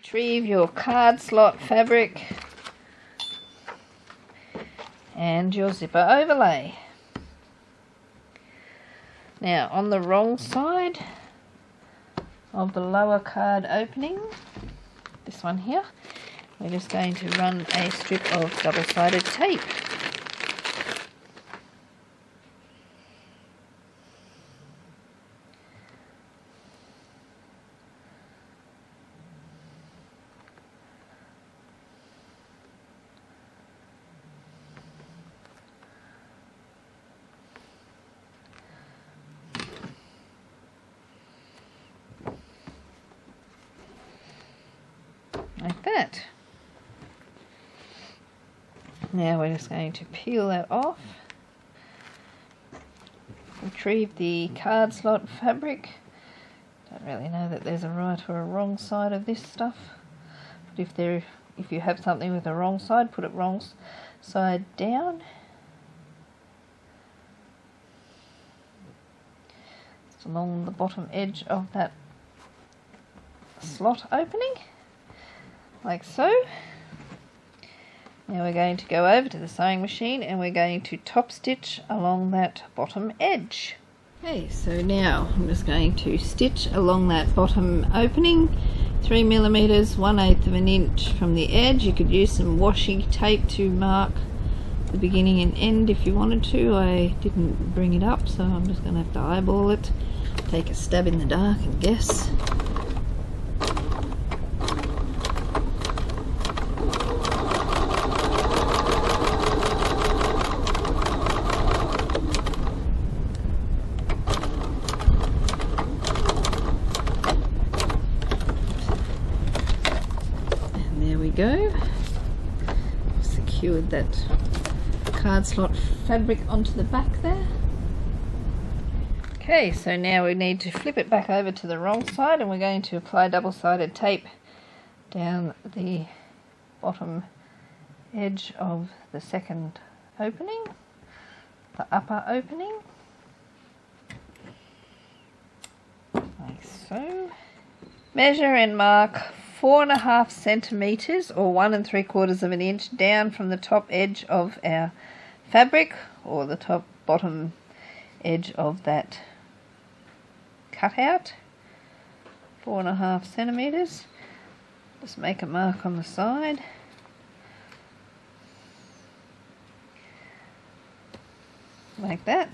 Retrieve your card slot fabric and your zipper overlay. Now on the wrong side of the lower card opening, this one here, we're just going to run a strip of double-sided tape. Like that. Now we're just going to peel that off. Retrieve the card slot fabric. Don't really know that there's a right or a wrong side of this stuff, but if you have something with a wrong side, put it wrong side down. Just along the bottom edge of that slot opening, like so. Now we're going to go over to the sewing machine and we're going to top stitch along that bottom edge. Okay, so now I'm just going to stitch along that bottom opening, 3mm, 1/8 of an inch from the edge. You could use some washi tape to mark the beginning and end if you wanted to. I didn't bring it up, so I'm just going to have to eyeball it, take a stab in the dark and guess. Go. Secured that card slot fabric onto the back there. Okay, so now we need to flip it back over to the wrong side and we're going to apply double-sided tape down the bottom edge of the second opening, the upper opening, like so. Measure and mark 4.5 centimeters or 1 3/4 of an inch down from the top edge of our fabric, or the bottom edge of that cutout. 4.5 centimeters. Just make a mark on the side. Like that.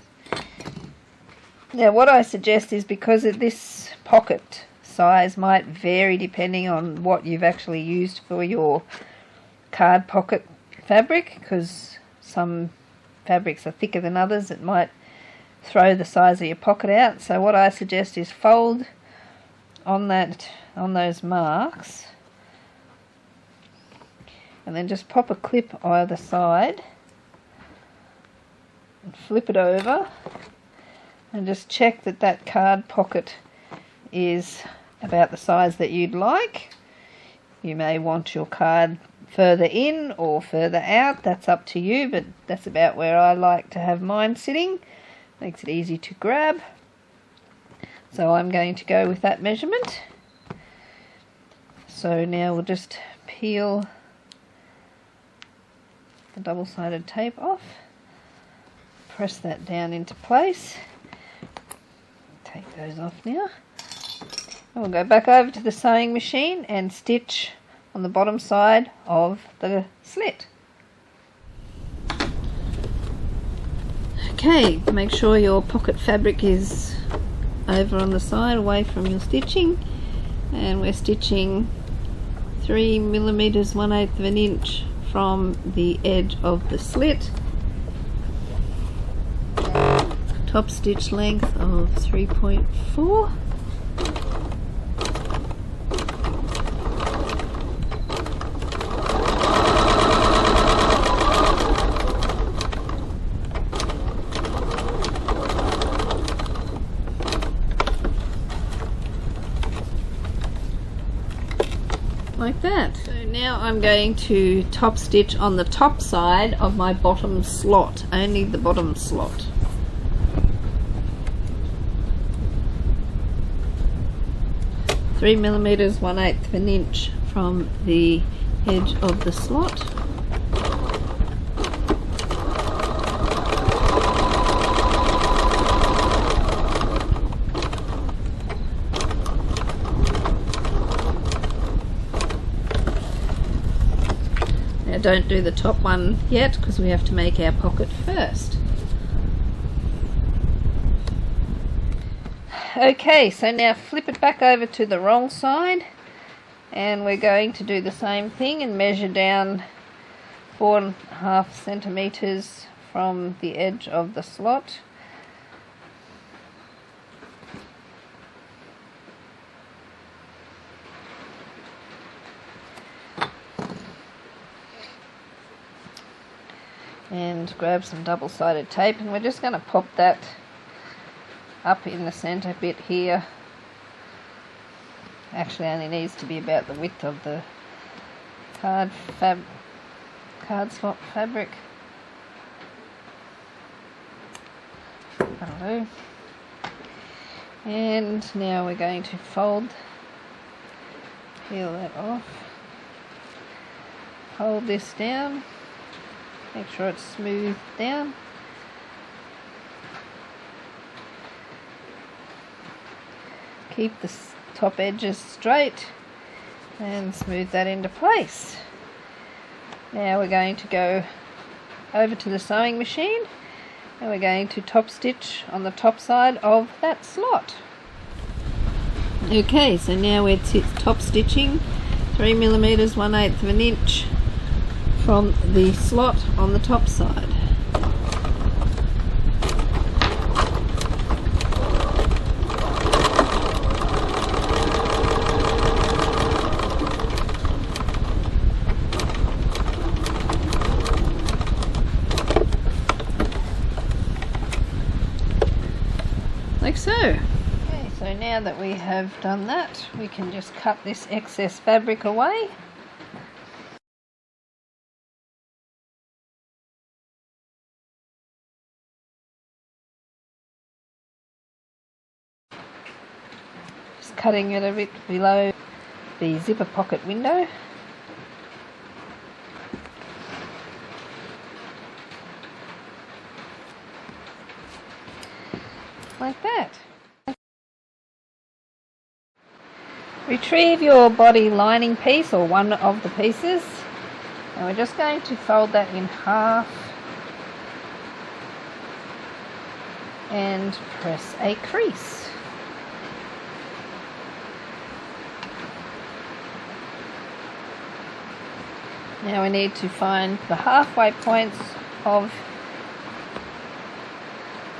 Now what I suggest is, because of this pocket size might vary depending on what you've actually used for your card pocket fabric, because some fabrics are thicker than others, it might throw the size of your pocket out. So what I suggest is fold on those marks and then just pop a clip either side and flip it over and just check that that card pocket is about the size that you'd like. You may want your card further in or further out, that's up to you, but that's about where I like to have mine sitting. Makes it easy to grab. So I'm going to go with that measurement. So now we'll just peel the double-sided tape off, press that down into place, take those off now. We'll go back over to the sewing machine and stitch on the bottom side of the slit. Okay, make sure your pocket fabric is over on the side away from your stitching, and we're stitching 3mm, 1/8 of an inch from the edge of the slit. Top stitch length of 3.4. Like that. So now I'm going to top stitch on the top side of my bottom slot, only the bottom slot. Three millimeters, 1/8 of an inch from the edge of the slot. Now don't do the top one yet because we have to make our pocket first. Okay, so now flip it back over to the wrong side, and we're going to do the same thing and measure down 4.5 centimeters from the edge of the slot. And grab some double-sided tape, and we're just going to pop that up in the center bit here. Actually only needs to be about the width of the card slot fabric. That'll do. And now we're going to peel that off, hold this down, make sure it's smoothed down. Keep the top edges straight and smooth that into place. Now we're going to go over to the sewing machine and we're going to top stitch on the top side of that slot. Okay, so now we're top stitching 3mm 1/8 of an inch from the slot on the top side. Like so. Okay, so now that we have done that, we can just cut this excess fabric away. Just cutting it a bit below the zipper pocket window. Like that. Retrieve your body lining piece or one of the pieces, and we're just going to fold that in half and press a crease. Now we need to find the halfway points of,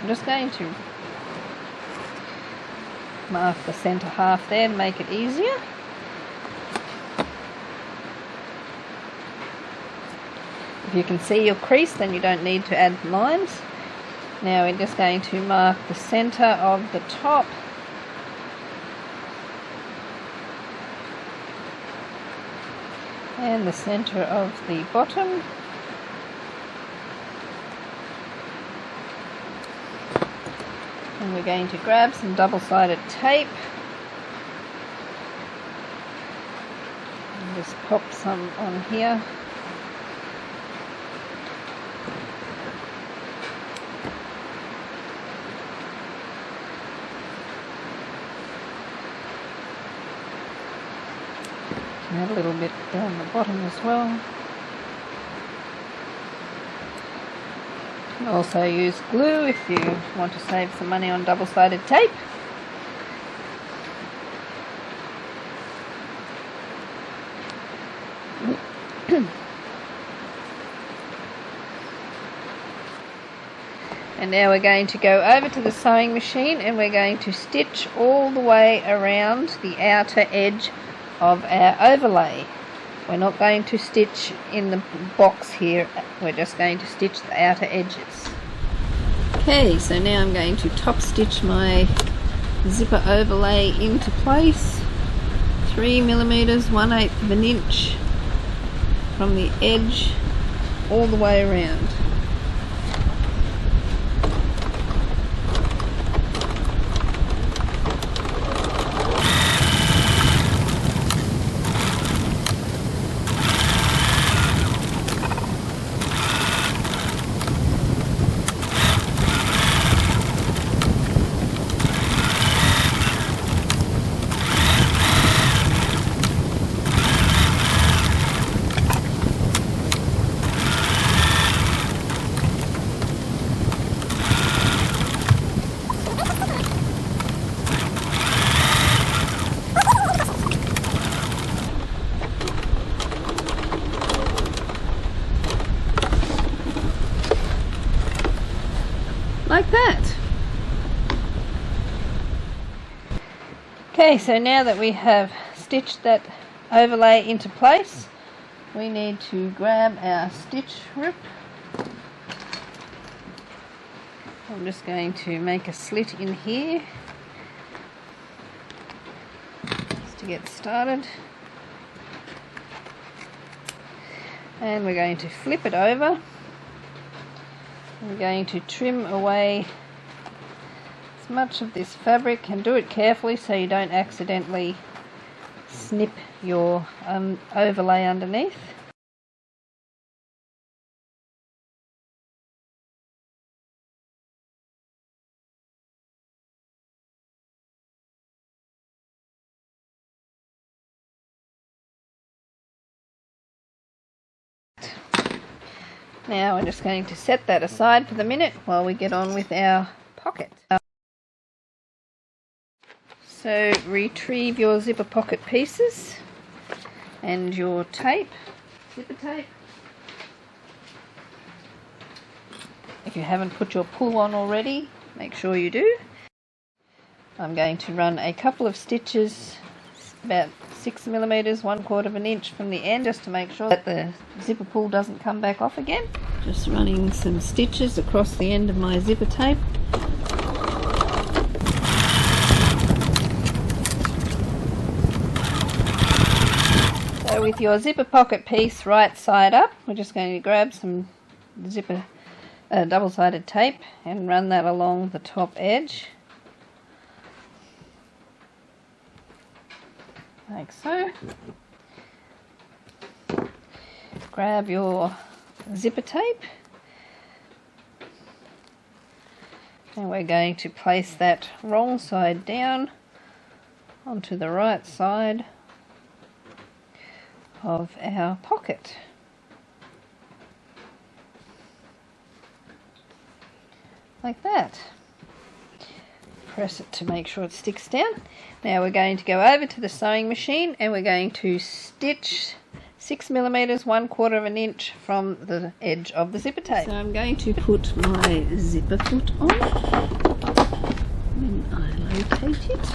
I'm just going to mark the center half there to make it easier. If you can see your crease, then you don't need to add lines. Now we're just going to mark the center of the top and the center of the bottom. And we're going to grab some double-sided tape and just pop some on here. And add a little bit down the bottom as well. You can also use glue if you want to save some money on double-sided tape. And now we're going to go over to the sewing machine and we're going to stitch all the way around the outer edge of our overlay. We're not going to stitch in the box here, we're just going to stitch the outer edges. Okay, so now I'm going to top stitch my zipper overlay into place. 3mm 1/8 of an inch from the edge all the way around. that. Okay, so now that we have stitched that overlay into place, we need to grab our stitch rip. I'm just going to make a slit in here just to get started. And we're going to flip it over. I'm going to trim away as much of this fabric, and do it carefully so you don't accidentally snip your overlay underneath. Now we're just going to set that aside for the minute while we get on with our pocket. So retrieve your zipper pocket pieces and your tape, zipper tape. If you haven't put your pull on already, make sure you do. I'm going to run a couple of stitches, about 6 millimeters, 1/4 of an inch from the end, just to make sure that the zipper pull doesn't come back off again. Just running some stitches across the end of my zipper tape. So with your zipper pocket piece right side up, we're just going to grab some zipper double-sided tape and run that along the top edge, like so. Grab your zipper tape and we're going to place that wrong side down onto the right side of our pocket. Like that. Press it to make sure it sticks down. Now we're going to go over to the sewing machine and we're going to stitch 6 millimeters, 1/4 of an inch from the edge of the zipper tape. So I'm going to put my zipper foot on when I locate it.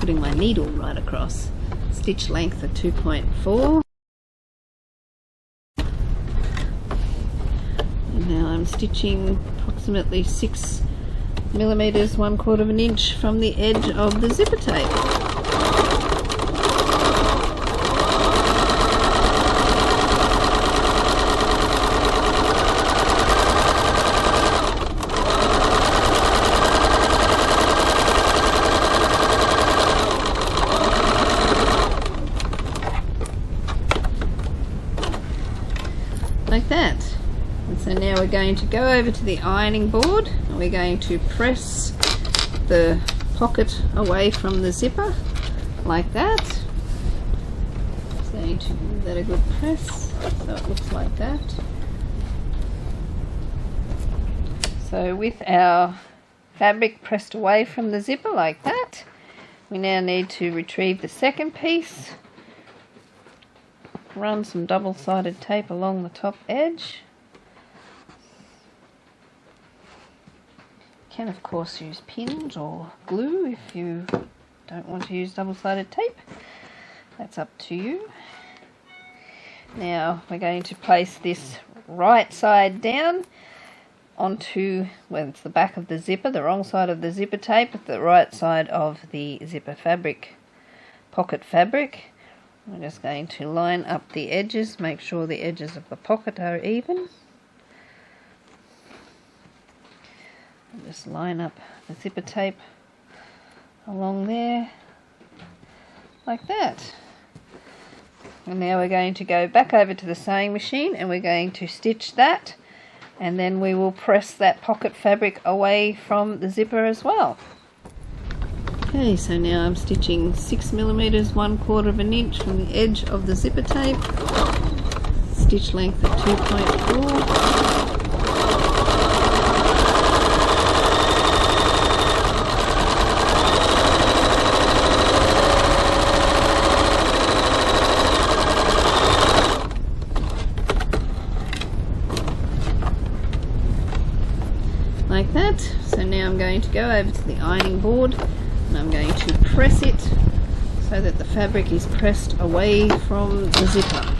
Putting my needle right across. Stitch length of 2.4. And now I'm stitching approximately 6 millimeters, 1/4 of an inch from the edge of the zipper tape. Like that. And so now we're going to go over to the ironing board and we're going to press the pocket away from the zipper like that. Just going to give that a good press so it looks like that. So with our fabric pressed away from the zipper like that, we now need to retrieve the second piece. Run some double-sided tape along the top edge. You can of course use pins or glue if you don't want to use double-sided tape. That's up to you. Now we're going to place this right side down onto, well, it's the back of the zipper, the wrong side of the zipper tape, the right side of the zipper fabric, pocket fabric. We're just going to line up the edges, make sure the edges of the pocket are even. And just line up the zipper tape along there, like that. And now we're going to go back over to the sewing machine and we're going to stitch that, and then we will press that pocket fabric away from the zipper as well. Okay, so now I'm stitching 6 millimeters, 1/4 of an inch from the edge of the zipper tape. Stitch length of 2.4. like that. So now I'm going to go over to the ironing board and I'm going to press it so that the fabric is pressed away from the zipper.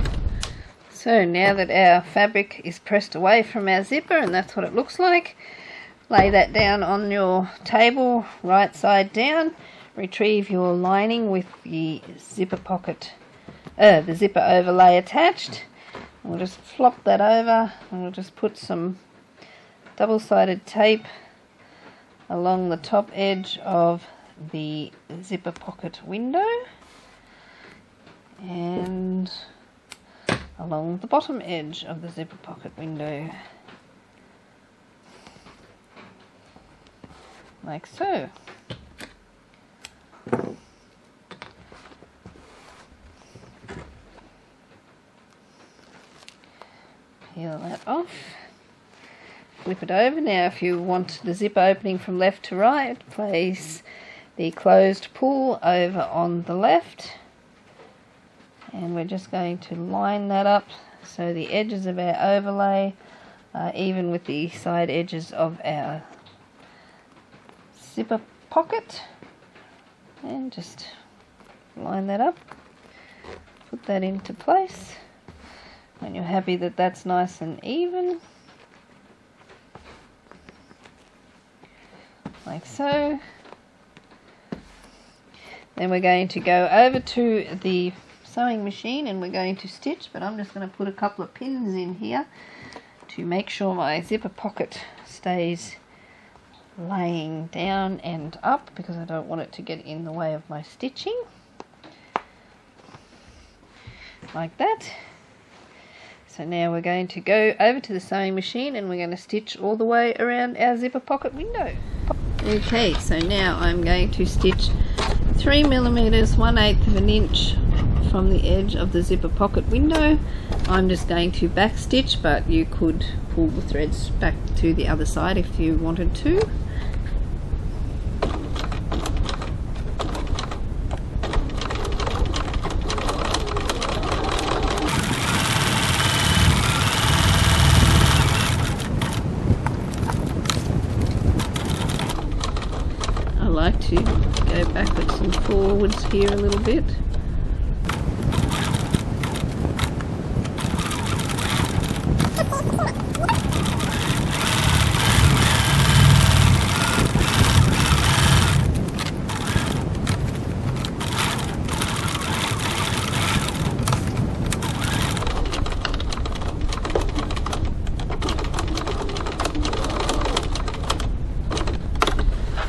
So now that our fabric is pressed away from our zipper, and that's what it looks like, lay that down on your table, right side down. Retrieve your lining with the zipper pocket, the zipper overlay attached. And we'll just flop that over, and we'll just put some double-sided tape along the top edge of the zipper pocket window and along the bottom edge of the zipper pocket window, like so. Peel that off, flip it over. Now if you want the zipper opening from left to right, place the closed pull over on the left, and we're just going to line that up so the edges of our overlay are even with the side edges of our zipper pocket, and just line that up, put that into place. When you're happy that that's nice and even, like so, then we're going to go over to the sewing machine and we're going to stitch, but I'm just going to put a couple of pins in here to make sure my zipper pocket stays laying down and up, because I don't want it to get in the way of my stitching, like that. So now we're going to go over to the sewing machine and we're going to stitch all the way around our zipper pocket window. Okay, so now I'm going to stitch 3 millimeters, 1/8 of an inch from the edge of the zipper pocket window. I'm just going to back stitch, but you could pull the threads back to the other side if you wanted to. I like to go backwards and forwards here a little bit.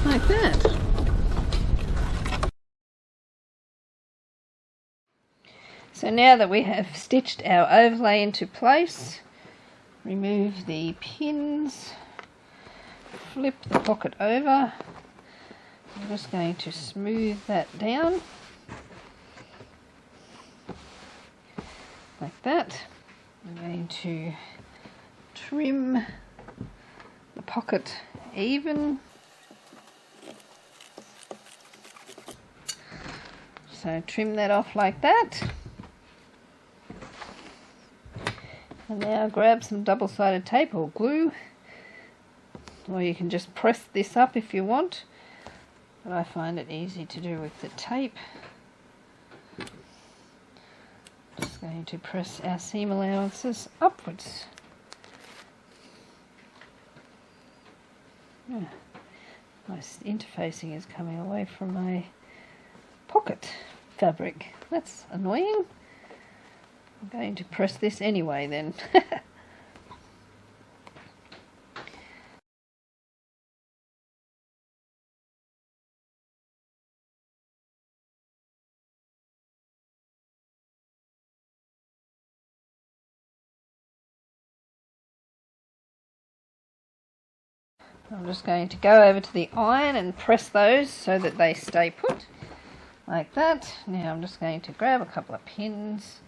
Like that. So now that we have stitched our overlay into place, remove the pins, flip the pocket over. I'm just going to smooth that down like that. I'm going to trim the pocket even. So trim that off like that. And now grab some double-sided tape or glue, or you can just press this up if you want, but I find it easy to do with the tape. Just going to press our seam allowances upwards. Yeah. My interfacing is coming away from my pocket fabric. That's annoying. I'm going to press this anyway then. I'm just going to go over to the iron and press those so that they stay put like that. Now I'm just going to grab a couple of pins,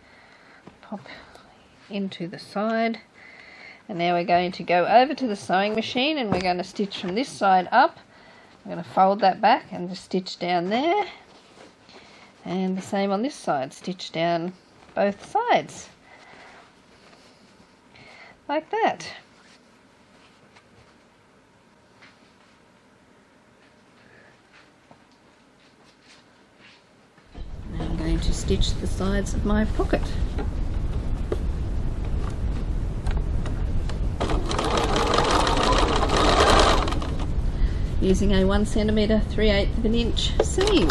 pop into the side, and now we're going to go over to the sewing machine and we're going to stitch from this side up. I'm going to fold that back and just stitch down there, and the same on this side, stitch down both sides like that. to stitch the sides of my pocket. Using a 1 cm 3/8 of an inch seam.